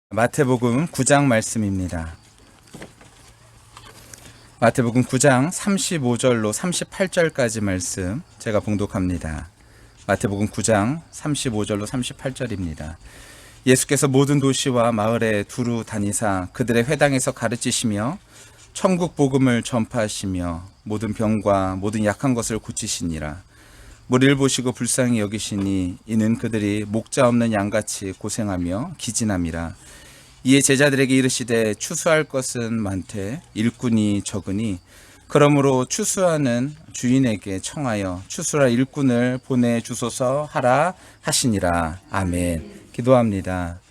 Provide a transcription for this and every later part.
마태복음 9장 말씀입니다. 마태복음 9장 35절로 38절까지 말씀 제가 봉독합니다. 마태복음 9장 35절로 38절입니다. 예수께서 모든 도시와 마을에 두루 다니사 그들의 회당에서 가르치시며 천국 복음을 전파하시며 모든 병과 모든 약한 것을 고치시니라. 무리를 보시고 불쌍히 여기시니 이는 그들이 목자 없는 양같이 고생하며 기진함이라. 이에 제자들에게 이르시되 추수할 것은 많되 일꾼이 적으니 그러므로 추수하는 주인에게 청하여 추수할 일꾼을 보내주소서 하라 하시니라. 아멘. 기도합니다.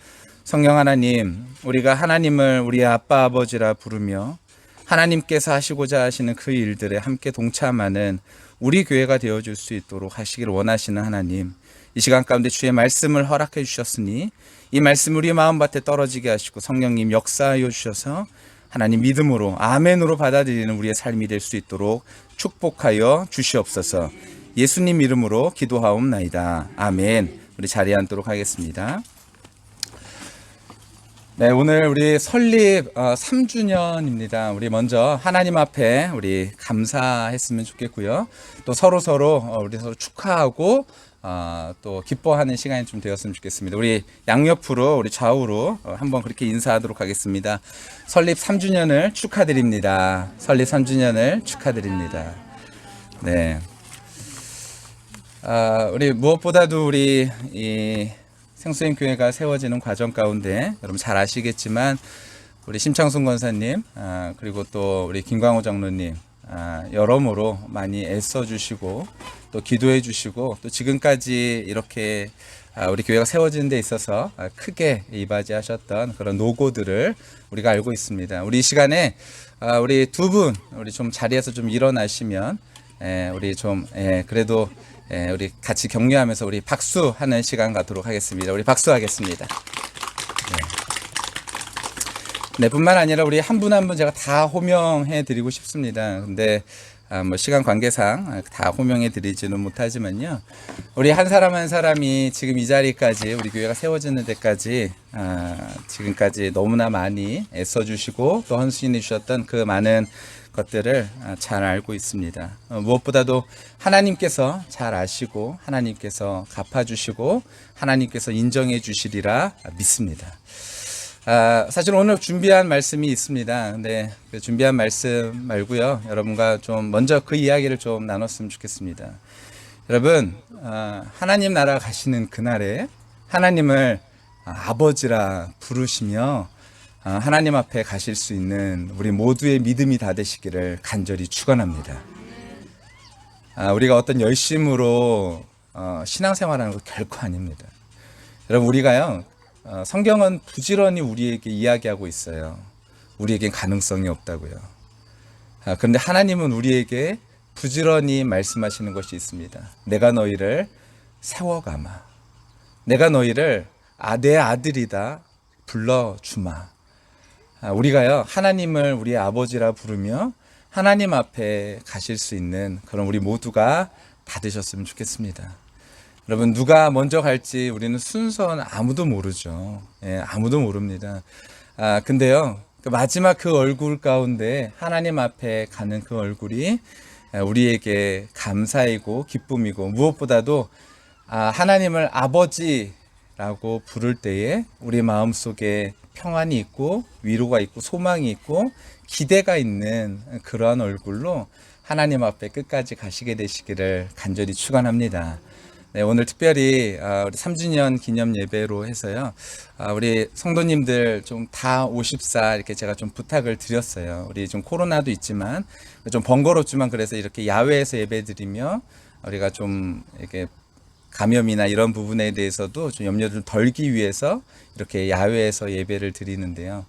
성령 하나님, 우리가 하나님을 우리의 아빠 아버지라 부르며 하나님께서 하시고자 하시는 그 일들에 함께 동참하는 우리 교회가 되어줄 수 있도록 하시기를 원하시는 하나님, 이 시간 가운데 주의 말씀을 허락해 주셨으니 이 말씀 우리 마음밭에 떨어지게 하시고 성령님 역사하여 주셔서 하나님 믿음으로 아멘으로 받아들이는 우리의 삶이 될 수 있도록 축복하여 주시옵소서. 예수님 이름으로 기도하옵나이다. 아멘. 우리 자리에 앉도록 하겠습니다. 네, 오늘 우리 설립 3주년입니다. 우리 먼저 하나님 앞에 우리 감사했으면 좋겠고요. 또 서로 우리 서로 축하하고 또 기뻐하는 시간이 좀 되었으면 좋겠습니다. 우리 양옆으로 우리 좌우로 한번 그렇게 인사하도록 하겠습니다. 설립 3주년을 축하드립니다. 설립 3주년을 축하드립니다. 네. 우리 무엇보다도 우리 이 생수인 교회가 세워지는 과정 가운데 여러분 잘 아시겠지만 우리 심창순 권사님 그리고 또 우리 김광호 장로님 여러모로 많이 애써주시고 또 기도해 주시고 또 지금까지 이렇게 우리 교회가 세워지는 데 있어서 크게 이바지하셨던 그런 노고들을 우리가 알고 있습니다. 우리 이 시간에 우리 두 분 우리 좀 자리에서 좀 일어나시면 우리 좀 그래도 우리 같이 격려하면서 우리 박수하는 시간 갖도록 하겠습니다. 우리 박수하겠습니다. 네, 뿐만 아니라 우리 한 분 한 분 제가 다 호명해 드리고 싶습니다. 근데 뭐 시간 관계상 다 호명해 드리지는 못하지만요. 우리 한 사람 한 사람이 지금 이 자리까지 우리 교회가 세워지는 데까지 지금까지 너무나 많이 애써 주시고 또 헌신해 주셨던 그 많은 것들을 잘 알고 있습니다. 무엇보다도 하나님께서 잘 아시고 하나님께서 갚아주시고 하나님께서 인정해 주시리라 믿습니다. 사실 오늘 준비한 말씀이 있습니다. 근데 그 준비한 말씀 말고요. 여러분과 좀 먼저 그 이야기를 좀 나눴으면 좋겠습니다. 여러분, 하나님 나라 가시는 그날에 하나님을 아버지라 부르시며 하나님 앞에 가실 수 있는 우리 모두의 믿음이 다 되시기를 간절히 축원합니다. 우리가 어떤 열심으로 신앙생활하는 거 결코 아닙니다. 여러분, 우리가요 성경은 부지런히 우리에게 이야기하고 있어요. 우리에겐 가능성이 없다고요. 그런데 하나님은 우리에게 부지런히 말씀하시는 것이 있습니다. 내가 너희를 세워가마. 내가 너희를 내 아들이다 불러주마. 우리가요 하나님을 우리의 아버지라 부르며 하나님 앞에 가실 수 있는 그런 우리 모두가 다 되셨으면 좋겠습니다. 여러분, 누가 먼저 갈지 우리는 순서는 아무도 모르죠. 아무도 모릅니다. 근데요 그 마지막 그 얼굴 가운데 하나님 앞에 가는 그 얼굴이 우리에게 감사이고 기쁨이고 무엇보다도 하나님을 아버지라고 부를 때에 우리 마음속에 평안이 있고 위로가 있고 소망이 있고 기대가 있는 그러한 얼굴로 하나님 앞에 끝까지 가시게 되시기를 간절히 축원합니다. 네, 오늘 특별히 우리 3주년 기념 예배로 해서요. 우리 성도님들 좀 다 오십사 이렇게 제가 좀 부탁을 드렸어요. 우리 좀 코로나도 있지만 좀 번거롭지만 그래서 이렇게 야외에서 예배드리며 우리가 좀 이렇게 감염이나 이런 부분에 대해서도 좀 염려를 덜기 위해서 이렇게 야외에서 예배를 드리는데요.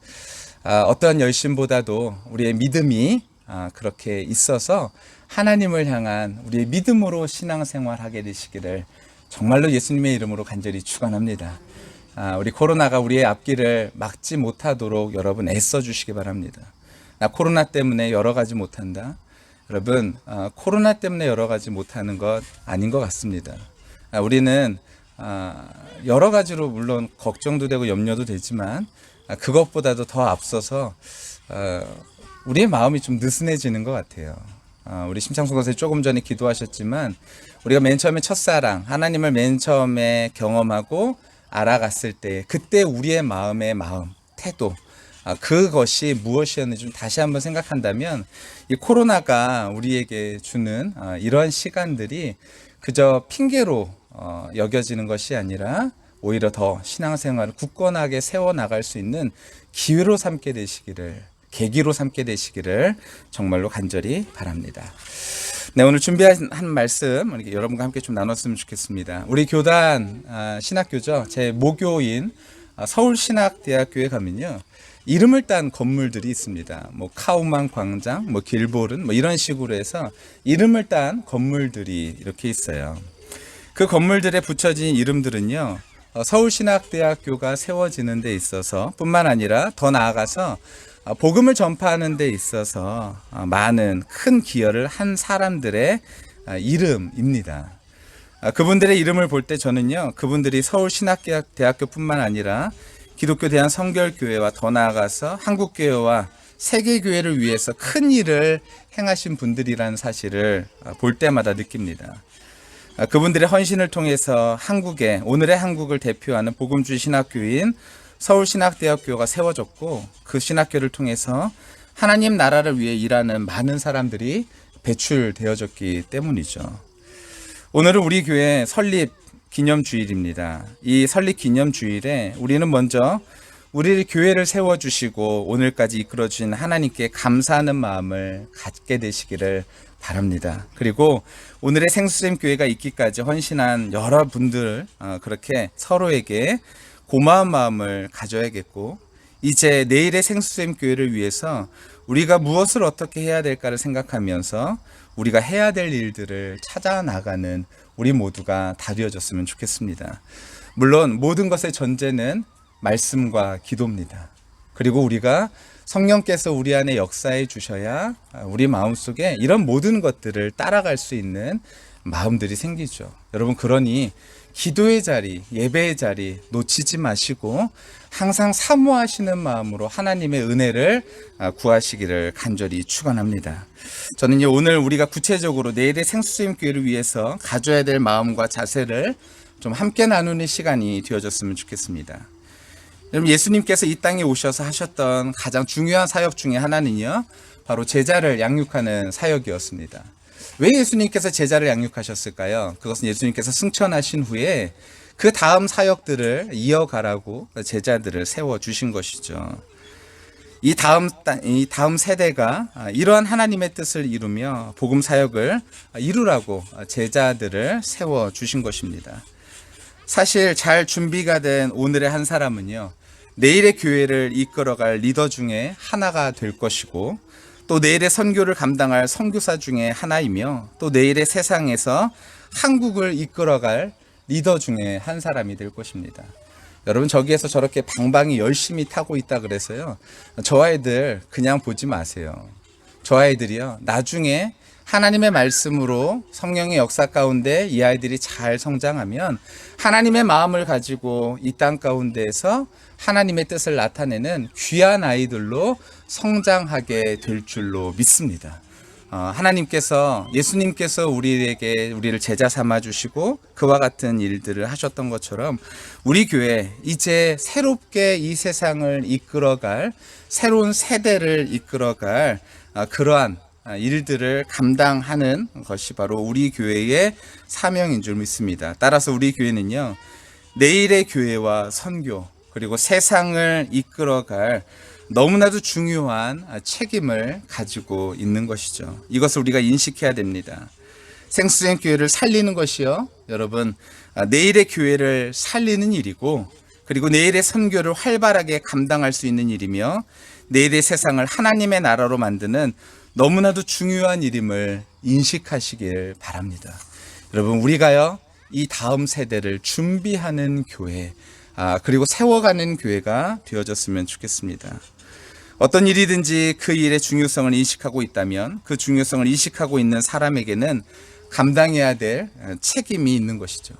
어떠한 열심보다도 우리의 믿음이 그렇게 있어서 하나님을 향한 우리의 믿음으로 신앙생활하게 되시기를 정말로 예수님의 이름으로 간절히 축원합니다. 우리 코로나가 우리의 앞길을 막지 못하도록 여러분 애써 주시기 바랍니다. 나 코로나 때문에 여러 가지 못한다. 여러분, 코로나 때문에 여러 가지 못하는 것 아닌 것 같습니다. 우리는 여러 가지로 물론 걱정도 되고 염려도 되지만 그것보다도 더 앞서서 우리의 마음이 좀 느슨해지는 것 같아요. 우리 심창수 선생님 조금 전에 기도하셨지만 우리가 맨 처음에 첫사랑 하나님을 맨 처음에 경험하고 알아갔을 때 그때 우리의 마음의 태도 그것이 무엇이었는지 좀 다시 한번 생각한다면 이 코로나가 우리에게 주는 이러한 시간들이 그저 핑계로 여겨지는 것이 아니라 오히려 더 신앙생활을 굳건하게 세워나갈 수 있는 기회로 삼게 되시기를, 계기로 삼게 되시기를 정말로 간절히 바랍니다. 네, 오늘 준비한 말씀 여러분과 함께 좀 나눴으면 좋겠습니다. 우리 교단 신학교죠. 제 모교인 서울신학대학교에 가면요, 이름을 딴 건물들이 있습니다. 뭐 카우만 광장, 뭐 길보른, 뭐 이런 식으로 해서 이름을 딴 건물들이 이렇게 있어요. 그 건물들에 붙여진 이름들은요, 서울신학대학교가 세워지는 데 있어서 뿐만 아니라 더 나아가서 복음을 전파하는 데 있어서 많은 큰 기여를 한 사람들의 이름입니다. 그분들의 이름을 볼 때 저는요, 그분들이 서울신학대학교뿐만 아니라 기독교 대한성결교회와 더 나아가서 한국교회와 세계교회를 위해서 큰 일을 행하신 분들이라는 사실을 볼 때마다 느낍니다. 그분들의 헌신을 통해서 오늘의 한국을 대표하는 복음주의 신학교인 서울신학대학교가 세워졌고, 그 신학교를 통해서 하나님 나라를 위해 일하는 많은 사람들이 배출되어졌기 때문이죠. 오늘은 우리 교회 설립 기념주일입니다. 이 설립 기념주일에 우리는 먼저 우리 교회를 세워주시고 오늘까지 이끌어주신 하나님께 감사하는 마음을 갖게 되시기를 바랍니다. 그리고 오늘의 생수샘 교회가 있기까지 헌신한 여러분들, 그렇게 서로에게 고마운 마음을 가져야겠고, 이제 내일의 생수샘 교회를 위해서 우리가 무엇을 어떻게 해야 될까를 생각하면서 우리가 해야 될 일들을 찾아 나가는 우리 모두가 다 되어졌으면 좋겠습니다. 물론 모든 것의 전제는 말씀과 기도입니다. 그리고 우리가 성령께서 우리 안에 역사해 주셔야 우리 마음속에 이런 모든 것들을 따라갈 수 있는 마음들이 생기죠. 여러분, 그러니 기도의 자리, 예배의 자리 놓치지 마시고 항상 사모하시는 마음으로 하나님의 은혜를 구하시기를 간절히 축원합니다. 저는요, 오늘 우리가 구체적으로 내일의 생수샘 교회를 위해서 가져야 될 마음과 자세를 좀 함께 나누는 시간이 되어졌으면 좋겠습니다. 여러분, 예수님께서 이 땅에 오셔서 하셨던 가장 중요한 사역 중에 하나는요, 바로 제자를 양육하는 사역이었습니다. 왜 예수님께서 제자를 양육하셨을까요? 그것은 예수님께서 승천하신 후에 그 다음 사역들을 이어가라고 제자들을 세워주신 것이죠. 이 다음 세대가 이러한 하나님의 뜻을 이루며 복음 사역을 이루라고 제자들을 세워주신 것입니다. 사실 잘 준비가 된 오늘의 한 사람은요, 내일의 교회를 이끌어갈 리더 중에 하나가 될 것이고, 또 내일의 선교를 감당할 선교사 중에 하나이며, 또 내일의 세상에서 한국을 이끌어갈 리더 중에 한 사람이 될 것입니다. 여러분, 저기에서 저렇게 방방이 열심히 타고 있다 그래서요, 저 아이들 그냥 보지 마세요. 저 아이들이요, 나중에 하나님의 말씀으로 성령의 역사 가운데 이 아이들이 잘 성장하면 하나님의 마음을 가지고 이 땅 가운데에서 하나님의 뜻을 나타내는 귀한 아이들로 성장하게 될 줄로 믿습니다. 하나님께서, 예수님께서 우리를 제자 삼아 주시고 그와 같은 일들을 하셨던 것처럼 우리 교회 이제 새롭게 이 세상을 이끌어갈, 새로운 세대를 이끌어갈 그러한 일들을 감당하는 것이 바로 우리 교회의 사명인 줄 믿습니다. 따라서 우리 교회는요, 내일의 교회와 선교, 그리고 세상을 이끌어갈 너무나도 중요한 책임을 가지고 있는 것이죠. 이것을 우리가 인식해야 됩니다. 생수샘 교회를 살리는 것이요, 여러분, 내일의 교회를 살리는 일이고, 그리고 내일의 선교를 활발하게 감당할 수 있는 일이며, 내일의 세상을 하나님의 나라로 만드는 너무나도 중요한 일임을 인식하시길 바랍니다. 여러분, 우리가요, 이 다음 세대를 준비하는 교회, 그리고 세워가는 교회가 되어졌으면 좋겠습니다. 어떤 일이든지 그 일의 중요성을 인식하고 있다면 그 중요성을 인식하고 있는 사람에게는 감당해야 될 책임이 있는 것이죠.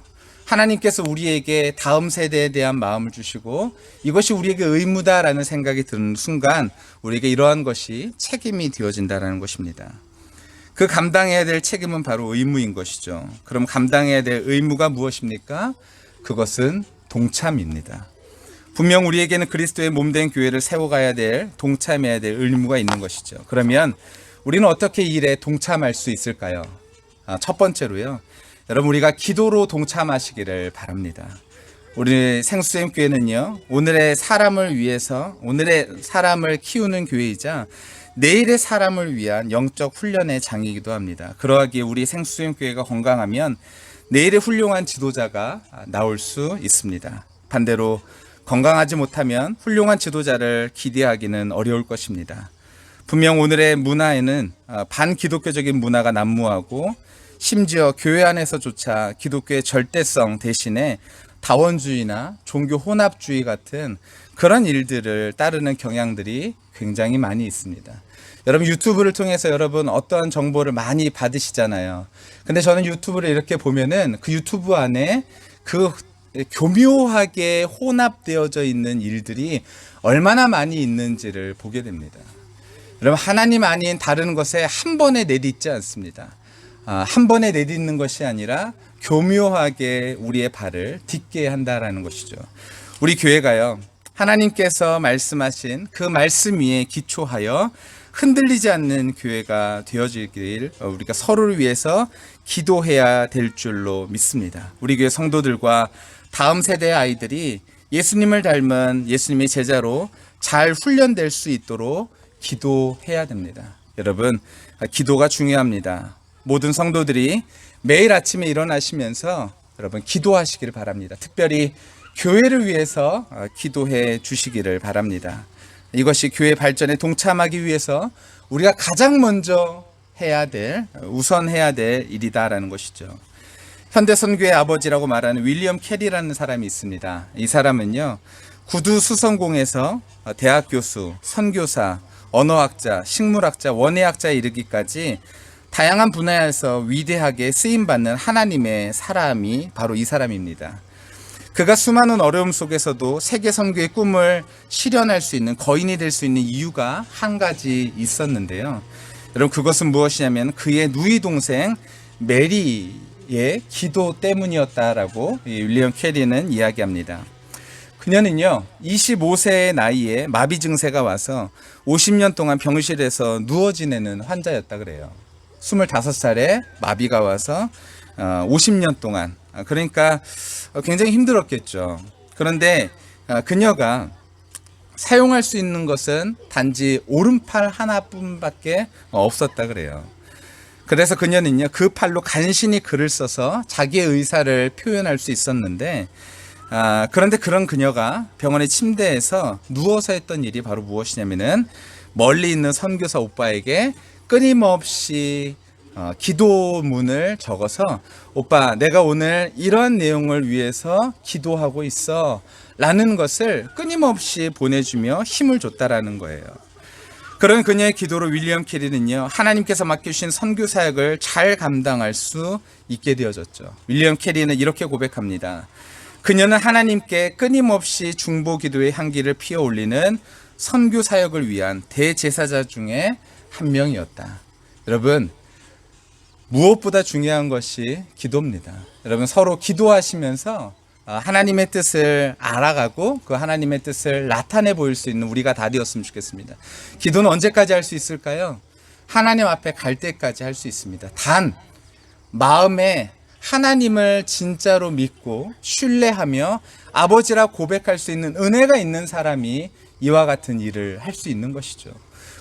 하나님께서 우리에게 다음 세대에 대한 마음을 주시고 이것이 우리에게 의무다라는 생각이 드는 순간 우리에게 이러한 것이 책임이 되어진다라는 것입니다. 그 감당해야 될 책임은 바로 의무인 것이죠. 그럼 감당해야 될 의무가 무엇입니까? 그것은 동참입니다. 분명 우리에게는 그리스도의 몸된 교회를 세워가야 될, 동참해야 될 의무가 있는 것이죠. 그러면 우리는 어떻게 이 일에 동참할 수 있을까요? 첫 번째로요, 여러분, 우리가 기도로 동참하시기를 바랍니다. 우리 생수쌤 교회는요, 오늘의 사람을 위해서, 오늘의 사람을 키우는 교회이자 내일의 사람을 위한 영적 훈련의 장이기도 합니다. 그러하기에 우리 생수쌤 교회가 건강하면 내일의 훌륭한 지도자가 나올 수 있습니다. 반대로 건강하지 못하면 훌륭한 지도자를 기대하기는 어려울 것입니다. 분명 오늘의 문화에는 반기독교적인 문화가 난무하고 심지어 교회 안에서조차 기독교의 절대성 대신에 다원주의나 종교 혼합주의 같은 그런 일들을 따르는 경향들이 굉장히 많이 있습니다. 여러분, 유튜브를 통해서 여러분 어떠한 정보를 많이 받으시잖아요. 근데 저는 유튜브를 이렇게 보면은 그 유튜브 안에 그 교묘하게 혼합되어져 있는 일들이 얼마나 많이 있는지를 보게 됩니다. 여러분, 하나님 아닌 다른 것에 한 번에 내딛지 않습니다. 한 번에 내딛는 것이 아니라 교묘하게 우리의 발을 딛게 한다라는 것이죠. 우리 교회가요, 하나님께서 말씀하신 그 말씀 위에 기초하여 흔들리지 않는 교회가 되어지길 우리가 서로를 위해서 기도해야 될 줄로 믿습니다. 우리 교회 성도들과 다음 세대의 아이들이 예수님을 닮은 예수님의 제자로 잘 훈련될 수 있도록 기도해야 됩니다. 여러분, 기도가 중요합니다. 모든 성도들이 매일 아침에 일어나시면서 여러분 기도하시기를 바랍니다. 특별히 교회를 위해서 기도해 주시기를 바랍니다. 이것이 교회 발전에 동참하기 위해서 우리가 가장 먼저 우선해야 될 일이다라는 것이죠. 현대선교의 아버지라고 말하는 윌리엄 캐리라는 사람이 있습니다. 이 사람은요, 구두 수성공에서 대학 교수, 선교사, 언어학자, 식물학자, 원예학자에 이르기까지 다양한 분야에서 위대하게 쓰임받는 하나님의 사람이 바로 이 사람입니다. 그가 수많은 어려움 속에서도 세계 선교의 꿈을 실현할 수 있는, 거인이 될 수 있는 이유가 한 가지 있었는데요. 여러분, 그것은 무엇이냐면 그의 누이 동생 메리의 기도 때문이었다라고 윌리엄 캐리는 이야기합니다. 그녀는요, 25세의 나이에 마비 증세가 와서 50년 동안 병실에서 누워 지내는 환자였다 그래요. 25살에 마비가 와서 50년 동안, 그러니까 굉장히 힘들었겠죠. 그런데 그녀가 사용할 수 있는 것은 단지 오른팔 하나뿐밖에 없었다 그래요. 그래서 그녀는요, 그 팔로 간신히 글을 써서 자기의 의사를 표현할 수 있었는데, 그런데 그런 그녀가 병원의 침대에서 누워서 했던 일이 바로 무엇이냐면은 멀리 있는 선교사 오빠에게 끊임없이 기도문을 적어서, 오빠, 내가 오늘 이런 내용을 위해서 기도하고 있어 라는 것을 끊임없이 보내주며 힘을 줬다라는 거예요. 그런 그녀의 기도로 윌리엄 캐리는요, 하나님께서 맡겨주신 선교 사역을 잘 감당할 수 있게 되어졌죠. 윌리엄 캐리는 이렇게 고백합니다. 그녀는 하나님께 끊임없이 중보 기도의 향기를 피워 올리는 선교 사역을 위한 대제사자 중에 한 명이었다. 여러분, 무엇보다 중요한 것이 기도입니다. 여러분, 서로 기도하시면서 하나님의 뜻을 알아가고 그 하나님의 뜻을 나타내 보일 수 있는 우리가 다 되었으면 좋겠습니다. 기도는 언제까지 할 수 있을까요? 하나님 앞에 갈 때까지 할 수 있습니다. 단 마음에 하나님을 진짜로 믿고 신뢰하며 아버지라 고백할 수 있는 은혜가 있는 사람이 이와 같은 일을 할 수 있는 것이죠.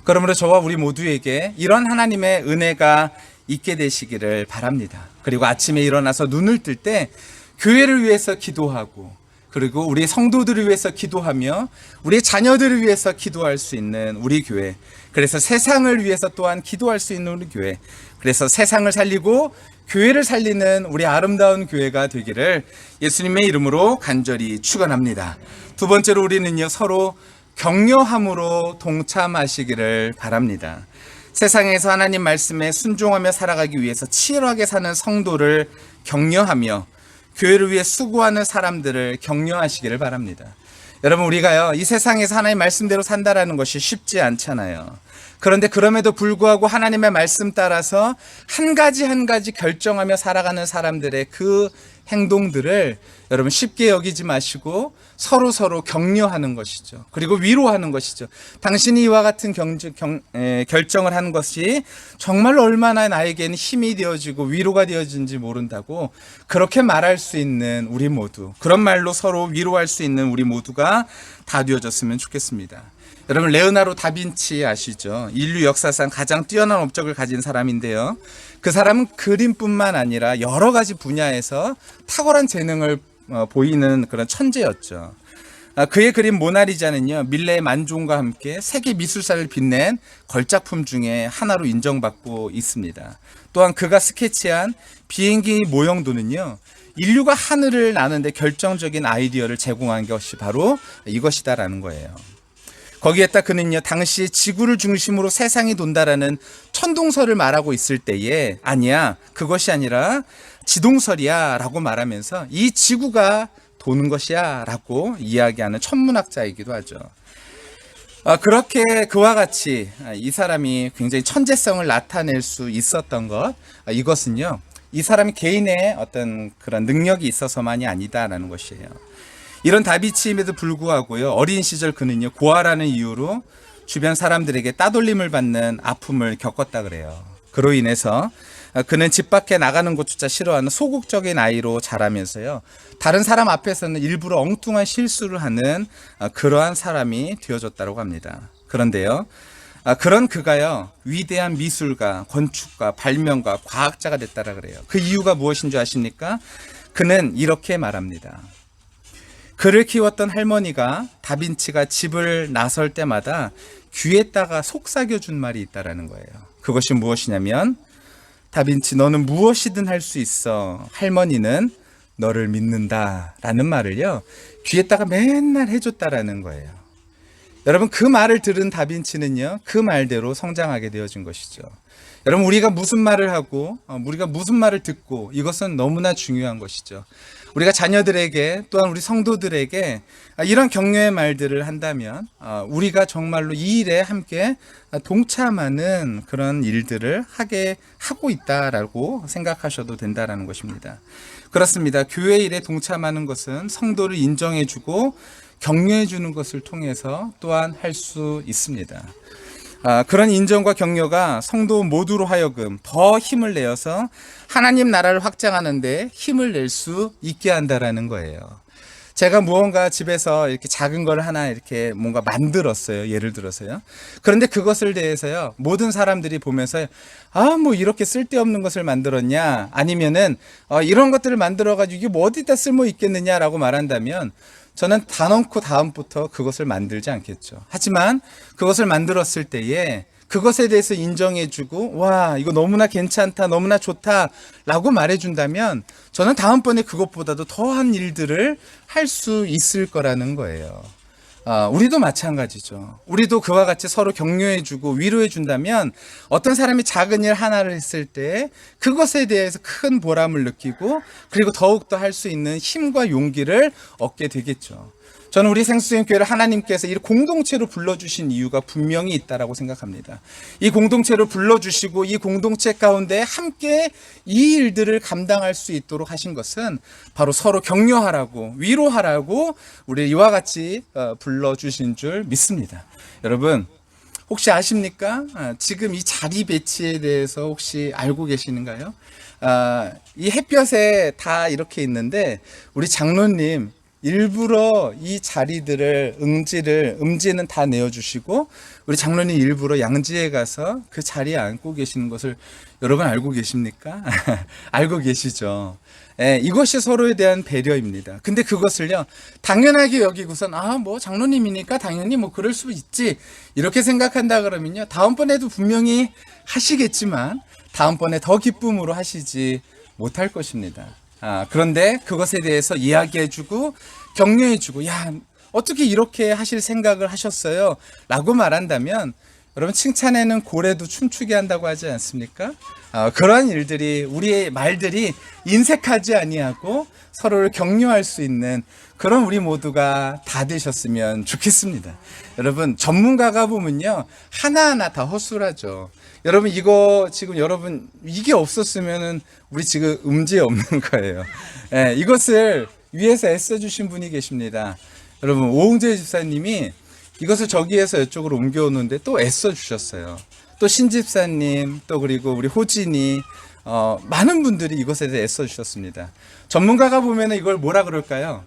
그러므로 저와 우리 모두에게 이런 하나님의 은혜가 있게 되시기를 바랍니다. 그리고 아침에 일어나서 눈을 뜰 때 교회를 위해서 기도하고, 그리고 우리 성도들을 위해서 기도하며 우리 자녀들을 위해서 기도할 수 있는 우리 교회, 그래서 세상을 위해서 또한 기도할 수 있는 우리 교회, 그래서 세상을 살리고 교회를 살리는 우리 아름다운 교회가 되기를 예수님의 이름으로 간절히 축원합니다. 두 번째로 우리는요, 서로 격려함으로 동참하시기를 바랍니다. 세상에서 하나님 말씀에 순종하며 살아가기 위해서 치열하게 사는 성도를 격려하며 교회를 위해 수고하는 사람들을 격려하시기를 바랍니다. 여러분, 우리가요, 이 세상에서 하나님의 말씀대로 산다라는 것이 쉽지 않잖아요. 그런데 그럼에도 불구하고 하나님의 말씀 따라서 한 가지 한 가지 결정하며 살아가는 사람들의 그 행동들을 여러분 쉽게 여기지 마시고 서로 격려하는 것이죠. 그리고 위로하는 것이죠. 당신이 이와 같은 결정을 하는 것이 정말 얼마나 나에게는 힘이 되어지고 위로가 되어진지 모른다고 그렇게 말할 수 있는 우리 모두, 그런 말로 서로 위로할 수 있는 우리 모두가 다 되어졌으면 좋겠습니다. 여러분, 레오나르도 다빈치 아시죠? 인류 역사상 가장 뛰어난 업적을 가진 사람인데요. 그 사람은 그림뿐만 아니라 여러 가지 분야에서 탁월한 재능을 보이는 그런 천재였죠. 그의 그림 모나리자는요, 밀레의 만종과 함께 세계 미술사를 빛낸 걸작품 중에 하나로 인정받고 있습니다. 또한 그가 스케치한 비행기 모형도는요, 인류가 하늘을 나는데 결정적인 아이디어를 제공한 것이 바로 이것이다라는 거예요. 거기에다 그는요, 당시 지구를 중심으로 세상이 돈다라는 천동설을 말하고 있을 때에 아니야, 그것이 아니라 지동설이야 라고 말하면서 이 지구가 도는 것이야 라고 이야기하는 천문학자이기도 하죠. 그렇게 그와 같이 이 사람이 굉장히 천재성을 나타낼 수 있었던 것, 이것은요, 이 사람이 개인의 어떤 그런 능력이 있어서만이 아니다라는 것이에요. 이런 다비치임에도 불구하고요, 어린 시절 그는요, 고아라는 이유로 주변 사람들에게 따돌림을 받는 아픔을 겪었다 그래요. 그로 인해서 그는 집 밖에 나가는 것조차 싫어하는 소극적인 아이로 자라면서요, 다른 사람 앞에서는 일부러 엉뚱한 실수를 하는 그러한 사람이 되어졌다고 합니다. 그런데요, 그런 그가요, 위대한 미술가, 건축가, 발명가, 과학자가 됐다라 그래요. 그 이유가 무엇인 줄 아십니까? 그는 이렇게 말합니다. 그를 키웠던 할머니가 다빈치가 집을 나설 때마다 귀에다가 속삭여준 말이 있다라는 거예요. 그것이 무엇이냐면, 다빈치, 너는 무엇이든 할 수 있어. 할머니는 너를 믿는다 라는 말을요, 귀에다가 맨날 해줬다라는 거예요. 여러분, 그 말을 들은 다빈치는요, 그 말대로 성장하게 되어진 것이죠. 여러분, 우리가 무슨 말을 하고 우리가 무슨 말을 듣고, 이것은 너무나 중요한 것이죠. 우리가 자녀들에게, 또한 우리 성도들에게 이런 격려의 말들을 한다면 우리가 정말로 이 일에 함께 동참하는 그런 일들을 하고 있다라고 생각하셔도 된다라는 것입니다. 그렇습니다. 교회 일에 동참하는 것은 성도를 인정해주고 격려해주는 것을 통해서 또한 할 수 있습니다. 그런 인정과 격려가 성도 모두로 하여금 더 힘을 내어서 하나님 나라를 확장하는 데 힘을 낼 수 있게 한다라는 거예요. 제가 무언가 집에서 이렇게 작은 걸 하나 이렇게 뭔가 만들었어요. 예를 들어서요. 그런데 그것을 대해서요, 모든 사람들이 보면서 뭐 이렇게 쓸데없는 것을 만들었냐, 아니면은 이런 것들을 만들어가지고 이게 뭐 어디다 쓸모 있겠느냐라고 말한다면 저는 단언코 다음부터 그것을 만들지 않겠죠. 하지만 그것을 만들었을 때에 그것에 대해서 인정해주고, 와, 이거 너무나 괜찮다, 너무나 좋다 라고 말해준다면 저는 다음번에 그것보다도 더한 일들을 할 수 있을 거라는 거예요. 우리도 마찬가지죠. 우리도 그와 같이 서로 격려해주고 위로해준다면 어떤 사람이 작은 일 하나를 했을 때 그것에 대해서 큰 보람을 느끼고, 그리고 더욱더 할 수 있는 힘과 용기를 얻게 되겠죠. 저는 우리 생수생교회를 하나님께서 이 공동체로 불러주신 이유가 분명히 있다라고 생각합니다. 이 공동체로 불러주시고 이 공동체 가운데 함께 이 일들을 감당할 수 있도록 하신 것은 바로 서로 격려하라고, 위로하라고 우리 이와 같이 불러주신 줄 믿습니다. 여러분, 혹시 아십니까? 지금 이 자리 배치에 대해서 혹시 알고 계시는가요? 이 햇볕에 다 이렇게 있는데 우리 장로님 일부러 이 자리들을 음지는 다 내어주시고 우리 장로님 일부러 양지에 가서 그 자리에 앉고 계시는 것을 여러분 알고 계십니까? 알고 계시죠? 이것이 서로에 대한 배려입니다. 근데 그것을요, 당연하게 여기고선 뭐 장로님이니까 당연히 뭐 그럴 수 있지 이렇게 생각한다 그러면요, 다음번에도 분명히 하시겠지만 다음번에 더 기쁨으로 하시지 못할 것입니다. 그런데 그것에 대해서 이야기해주고 격려해주고, 야, 어떻게 이렇게 하실 생각을 하셨어요? 라고 말한다면 여러분 칭찬에는 고래도 춤추게 한다고 하지 않습니까? 그러한 일들이 우리의 말들이 인색하지 아니하고 서로를 격려할 수 있는 그런 우리 모두가 다 되셨으면 좋겠습니다. 여러분 전문가가 보면요 하나하나 다 허술하죠. 여러분 이거 지금 여러분 이게 없었으면은 우리 지금 음지에 없는 거예요. 예, 이것을 위해서 애써주신 분이 계십니다. 여러분 오홍재 집사님이 이것을 저기에서 이쪽으로 옮겨오는데 또 애써주셨어요. 또 신집사님, 또 그리고 우리 호진이, 많은 분들이 이것에 대해 애써주셨습니다. 전문가가 보면 이걸 뭐라 그럴까요?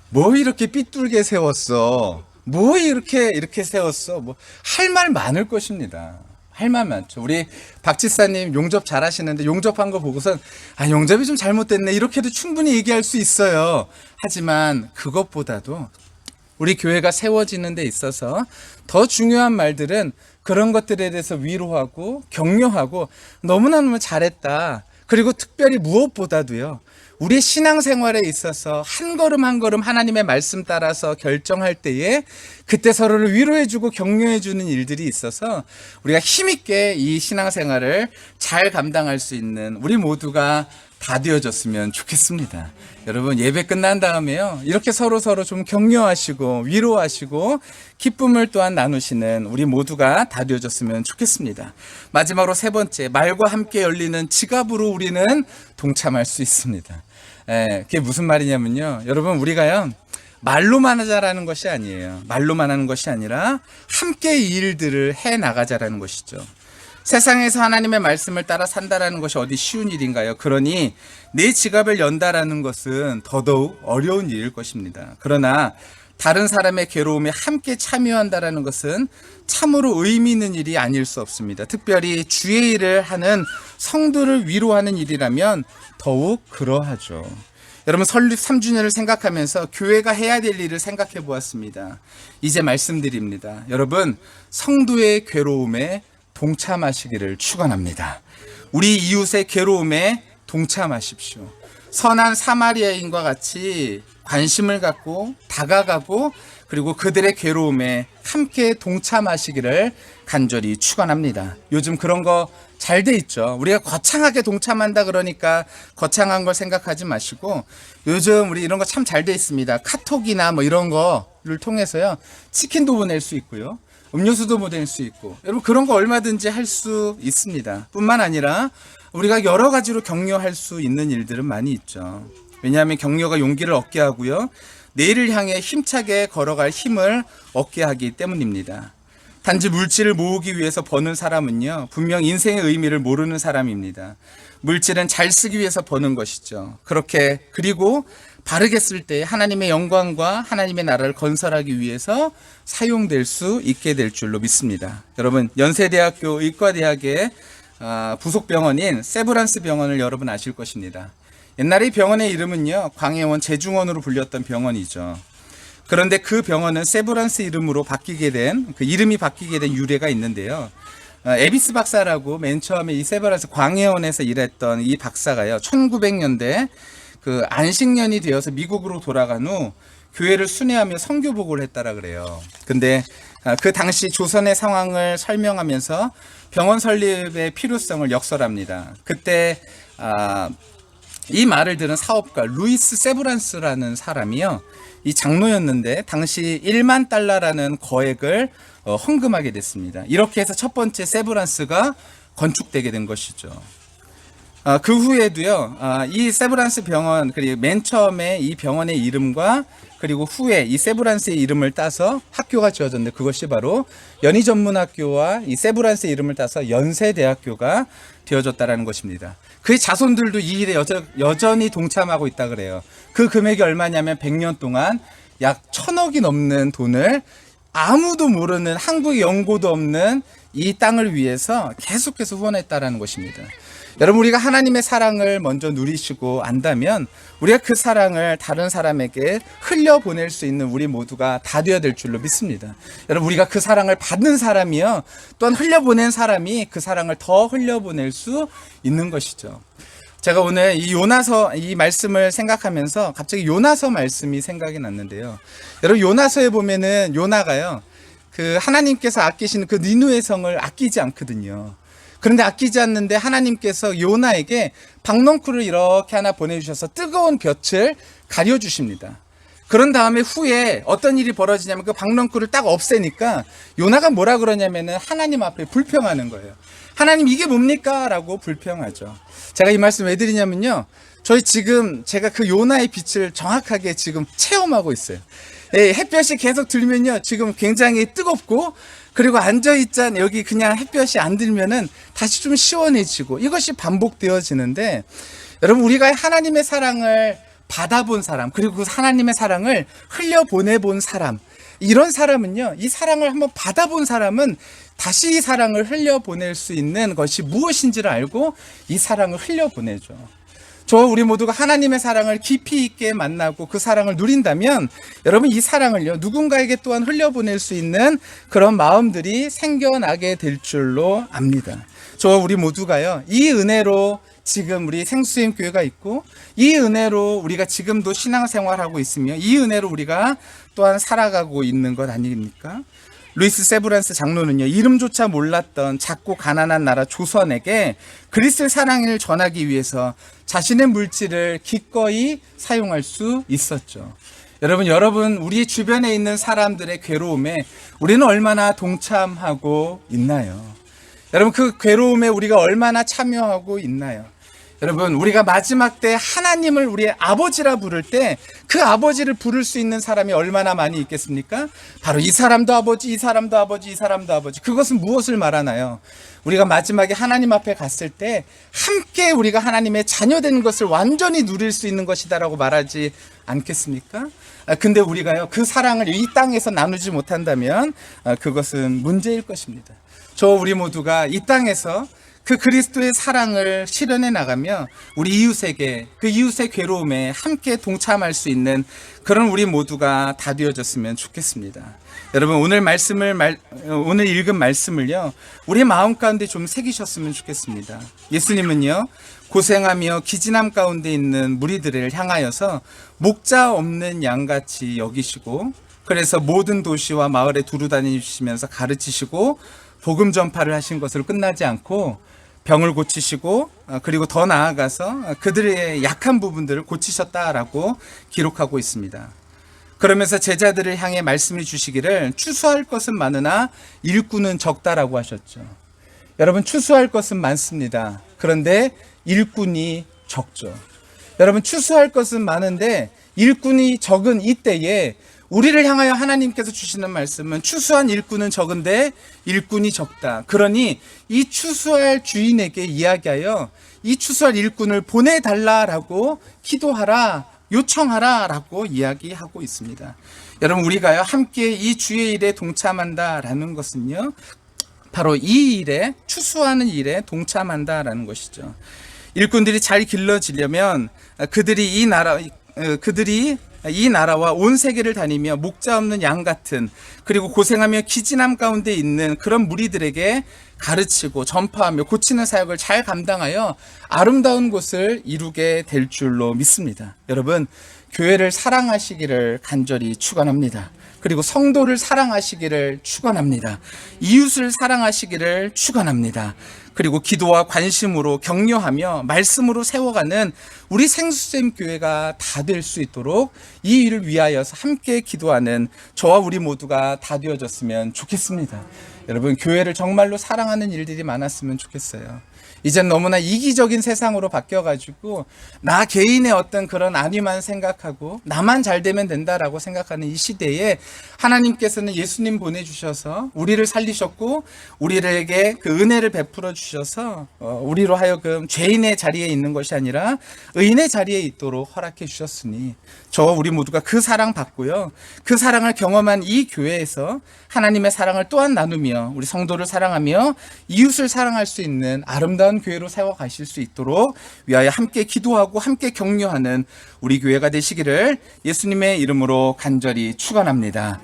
뭐 이렇게 삐뚤게 세웠어? 뭐 이렇게 세웠어? 뭐, 할 말 많을 것입니다. 할 말 많죠. 우리 박 지사님 용접 잘 하시는데 용접한 거 보고선, 용접이 좀 잘못됐네. 이렇게도 충분히 얘기할 수 있어요. 하지만 그것보다도 우리 교회가 세워지는 데 있어서 더 중요한 말들은 그런 것들에 대해서 위로하고 격려하고 너무너무 잘했다. 그리고 특별히 무엇보다도요. 우리의 신앙생활에 있어서 한 걸음 한 걸음 하나님의 말씀 따라서 결정할 때에 그때 서로를 위로해주고 격려해주는 일들이 있어서 우리가 힘있게 이 신앙생활을 잘 감당할 수 있는 우리 모두가 다 되어졌으면 좋겠습니다. 여러분 예배 끝난 다음에요 이렇게 서로 좀 격려하시고 위로하시고 기쁨을 또한 나누시는 우리 모두가 다 되어졌으면 좋겠습니다. 마지막으로 세 번째, 말과 함께 열리는 지갑으로 우리는 동참할 수 있습니다. 그게 무슨 말이냐면요 여러분 우리가요 말로만 하자라는 것이 아니에요. 말로만 하는 것이 아니라 함께 이 일들을 해 나가자라는 것이죠. 세상에서 하나님의 말씀을 따라 산다라는 것이 어디 쉬운 일인가요? 그러니 내 지갑을 연다라는 것은 더더욱 어려운 일일 것입니다. 그러나 다른 사람의 괴로움에 함께 참여한다라는 것은 참으로 의미 있는 일이 아닐 수 없습니다. 특별히 주의 일을 하는 성도를 위로하는 일이라면 더욱 그러하죠. 여러분 설립 3주년을 생각하면서 교회가 해야 될 일을 생각해 보았습니다. 이제 말씀드립니다. 여러분 성도의 괴로움에 동참하시기를 축원합니다. 우리 이웃의 괴로움에 동참하십시오. 선한 사마리아인과 같이 관심을 갖고 다가가고 그리고 그들의 괴로움에 함께 동참하시기를 간절히 축원합니다. 요즘 그런 거 잘 돼 있죠. 우리가 거창하게 동참한다 그러니까 거창한 걸 생각하지 마시고 요즘 우리 이런 거 참 잘 돼 있습니다. 카톡이나 뭐 이런 거를 통해서요 치킨도 보낼 수 있고요. 음료수도 보낼 수 있고 여러분 그런 거 얼마든지 할 수 있습니다. 뿐만 아니라 우리가 여러 가지로 격려할 수 있는 일들은 많이 있죠. 왜냐하면 격려가 용기를 얻게 하고요. 내일을 향해 힘차게 걸어갈 힘을 얻게 하기 때문입니다. 단지 물질을 모으기 위해서 버는 사람은요. 분명 인생의 의미를 모르는 사람입니다. 물질은 잘 쓰기 위해서 버는 것이죠. 그렇게 그리고 바르게 쓸 때 하나님의 영광과 하나님의 나라를 건설하기 위해서 사용될 수 있게 될 줄로 믿습니다. 여러분 연세대학교 의과대학의 부속병원인 세브란스 병원을 여러분 아실 것입니다. 옛날에 이 병원의 이름은요 광해원 제중원으로 불렸던 병원이죠. 그런데 그 병원은 세브란스 이름으로 바뀌게 된 그 이름이 바뀌게 된 유래가 있는데요. 에비스 박사라고 맨 처음에 이 세브란스 광해원에서 일했던 이 박사가요 1900년대 그 안식년이 되어서 미국으로 돌아간 후 교회를 순회하며 선교복을 했다라 그래요. 근데 그 당시 조선의 상황을 설명하면서 병원 설립의 필요성을 역설합니다. 그때 이 말을 들은 사업가 루이스 세브란스라는 사람이요. 이 장로였는데 당시 1만 달러라는 거액을 헌금하게 됐습니다. 이렇게 해서 첫 번째 세브란스가 건축되게 된 것이죠. 그 후에도요, 이 세브란스 병원, 그리고 맨 처음에 이 병원의 이름과 그리고 후에 이 세브란스의 이름을 따서 학교가 지어졌는데 그것이 바로 연희전문학교와 이 세브란스의 이름을 따서 연세대학교가 되어졌다라는 것입니다. 그의 자손들도 이 일에 여전히 동참하고 있다 그래요. 그 금액이 얼마냐면 100년 동안 약 1000억이 넘는 돈을 아무도 모르는 한국에 연고도 없는 이 땅을 위해서 계속해서 후원했다라는 것입니다. 여러분 우리가 하나님의 사랑을 먼저 누리시고 안다면 우리가 그 사랑을 다른 사람에게 흘려보낼 수 있는 우리 모두가 다 되어야 될 줄로 믿습니다. 여러분 우리가 그 사랑을 받는 사람이요 또한 흘려보낸 사람이 그 사랑을 더 흘려보낼 수 있는 것이죠. 제가 오늘 이 요나서 이 말씀을 생각하면서 갑자기 요나서 말씀이 생각이 났는데요. 여러분 요나서에 보면은 요나가요 그 하나님께서 아끼시는 그 니누의 성을 아끼지 않거든요. 그런데 아끼지 않는데 하나님께서 요나에게 박넝쿨을 이렇게 하나 보내주셔서 뜨거운 볕을 가려주십니다. 그런 다음에 후에 어떤 일이 벌어지냐면 그 박넝쿨을 딱 없애니까 요나가 뭐라 그러냐면은 하나님 앞에 불평하는 거예요. 하나님 이게 뭡니까? 라고 불평하죠. 제가 이 말씀 왜 드리냐면요. 저희 지금 제가 그 요나의 빛을 정확하게 지금 체험하고 있어요. 예, 햇볕이 계속 들면요. 지금 굉장히 뜨겁고 그리고 앉아있자 여기 그냥 햇볕이 안 들면은 다시 좀 시원해지고 이것이 반복되어지는데 여러분 우리가 하나님의 사랑을 받아본 사람 그리고 그 하나님의 사랑을 흘려보내본 사람 이런 사람은요. 이 사랑을 한번 받아본 사람은 다시 이 사랑을 흘려보낼 수 있는 것이 무엇인지를 알고 이 사랑을 흘려보내죠. 저와 우리 모두가 하나님의 사랑을 깊이 있게 만나고 그 사랑을 누린다면 여러분 이 사랑을요 누군가에게 또한 흘려보낼 수 있는 그런 마음들이 생겨나게 될 줄로 압니다. 저와 우리 모두가요 이 은혜로 지금 우리 생수임 교회가 있고 이 은혜로 우리가 지금도 신앙생활하고 있으며 이 은혜로 우리가 또한 살아가고 있는 것 아닙니까? 루이스 세브란스 장로는요 이름조차 몰랐던 작고 가난한 나라 조선에게 그리스도의 사랑을 전하기 위해서 자신의 물질을 기꺼이 사용할 수 있었죠. 여러분 우리 주변에 있는 사람들의 괴로움에 우리는 얼마나 동참하고 있나요? 여러분 그 괴로움에 우리가 얼마나 참여하고 있나요? 여러분 우리가 마지막 때 하나님을 우리의 아버지라 부를 때 그 아버지를 부를 수 있는 사람이 얼마나 많이 있겠습니까? 바로 이 사람도 아버지, 이 사람도 아버지, 이 사람도 아버지. 그것은 무엇을 말하나요? 우리가 마지막에 하나님 앞에 갔을 때 함께 우리가 하나님의 자녀된 것을 완전히 누릴 수 있는 것이다라고 말하지 않겠습니까? 근데 우리가요 그 사랑을 이 땅에서 나누지 못한다면 그것은 문제일 것입니다. 저 우리 모두가 이 땅에서 그 그리스도의 사랑을 실현해 나가며 우리 이웃에게 그 이웃의 괴로움에 함께 동참할 수 있는 그런 우리 모두가 다 되어졌으면 좋겠습니다. 여러분 오늘 읽은 말씀을요 우리 마음 가운데 좀 새기셨으면 좋겠습니다. 예수님은요 고생하며 기진함 가운데 있는 무리들을 향하여서 목자 없는 양같이 여기시고 그래서 모든 도시와 마을에 두루 다니시면서 가르치시고 복음 전파를 하신 것으로 끝나지 않고 병을 고치시고 그리고 더 나아가서 그들의 약한 부분들을 고치셨다라고 기록하고 있습니다. 그러면서 제자들을 향해 말씀해 주시기를 추수할 것은 많으나 일꾼은 적다라고 하셨죠. 여러분 추수할 것은 많습니다. 그런데 일꾼이 적죠. 여러분 추수할 것은 많은데 일꾼이 적은 이때에 우리를 향하여 하나님께서 주시는 말씀은 추수한 일꾼은 적은데 일꾼이 적다. 그러니 이 추수할 주인에게 이야기하여 이 추수할 일꾼을 보내달라라고 기도하라, 요청하라라고 이야기하고 있습니다. 여러분 우리가요 함께 이 주의 일에 동참한다라는 것은요 바로 이 일에 추수하는 일에 동참한다라는 것이죠. 일꾼들이 잘 길러지려면 그들이 이 나라와 온 세계를 다니며 목자 없는 양 같은 그리고 고생하며 기진함 가운데 있는 그런 무리들에게 가르치고 전파하며 고치는 사역을 잘 감당하여 아름다운 곳을 이루게 될 줄로 믿습니다. 여러분 교회를 사랑하시기를 간절히 축원합니다. 그리고 성도를 사랑하시기를 축원합니다. 이웃을 사랑하시기를 축원합니다. 그리고 기도와 관심으로 격려하며 말씀으로 세워가는 우리 생수쌤 교회가 다 될 수 있도록 이 일을 위하여서 함께 기도하는 저와 우리 모두가 다 되어졌으면 좋겠습니다. 여러분 교회를 정말로 사랑하는 일들이 많았으면 좋겠어요. 이젠 너무나 이기적인 세상으로 바뀌어가지고 나 개인의 어떤 그런 안위만 생각하고 나만 잘 되면 된다라고 생각하는 이 시대에 하나님께서는 예수님 보내주셔서 우리를 살리셨고 우리에게 그 은혜를 베풀어 주셔서 우리로 하여금 죄인의 자리에 있는 것이 아니라 의인의 자리에 있도록 허락해 주셨으니 저와 우리 모두가 그 사랑 받고요. 그 사랑을 경험한 이 교회에서 하나님의 사랑을 또한 나누며 우리 성도를 사랑하며 이웃을 사랑할 수 있는 아름다운 교회로 세워가실 수 있도록 위하여 함께 기도하고 함께 격려하는 우리 교회가 되시기를 예수님의 이름으로 간절히 축원합니다.